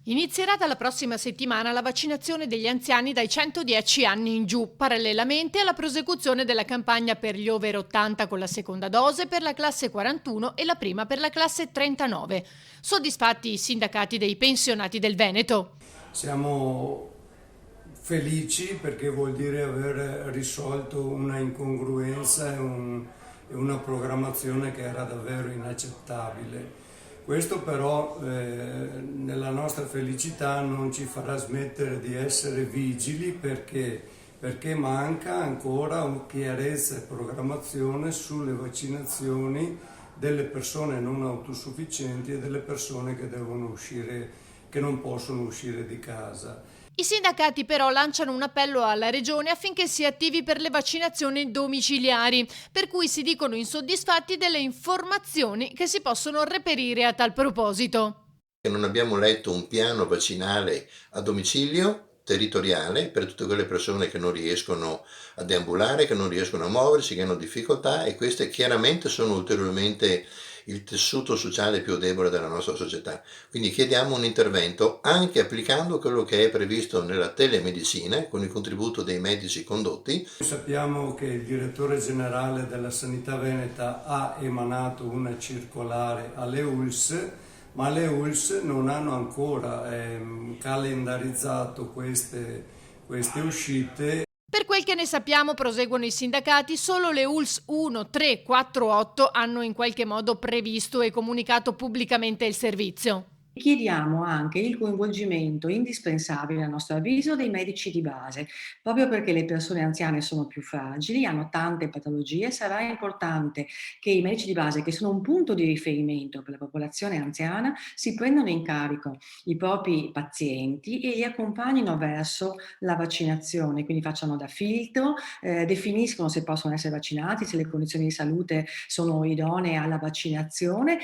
Inizierà dalla prossima settimana la vaccinazione degli anziani dai 110 anni in giù, parallelamente alla prosecuzione della campagna per gli over 80 con la seconda dose per la classe 41 e la prima per la classe 39. Soddisfatti i sindacati dei pensionati del Veneto. Siamo felici perché vuol dire aver risolto una incongruenza e una programmazione che era davvero inaccettabile. Questo però nella nostra felicità non ci farà smettere di essere vigili perché manca ancora chiarezza e programmazione sulle vaccinazioni delle persone non autosufficienti e delle persone che devono uscire, che non possono uscire di casa. I sindacati però lanciano un appello alla Regione affinché si attivi per le vaccinazioni domiciliari, per cui si dicono insoddisfatti delle informazioni che si possono reperire a tal proposito. Non abbiamo letto un piano vaccinale a domicilio territoriale per tutte quelle persone che non riescono a deambulare, che non riescono a muoversi, che hanno difficoltà, e queste chiaramente sono ulteriormente il tessuto sociale più debole della nostra società. Quindi chiediamo un intervento anche applicando quello che è previsto nella telemedicina con il contributo dei medici condotti. Sappiamo che il direttore generale della Sanità Veneta ha emanato una circolare alle ULS, ma le ULS non hanno ancora calendarizzato queste uscite. Per quel che ne sappiamo, proseguono i sindacati, solo le ULS 1, 3, 4, 8 hanno in qualche modo previsto e comunicato pubblicamente il servizio. Chiediamo anche il coinvolgimento indispensabile, a nostro avviso, dei medici di base, proprio perché le persone anziane sono più fragili, hanno tante patologie. Sarà importante che i medici di base, che sono un punto di riferimento per la popolazione anziana, si prendano in carico i propri pazienti e li accompagnino verso la vaccinazione, quindi facciano da filtro, definiscono se possono essere vaccinati, se le condizioni di salute sono idonee alla vaccinazione.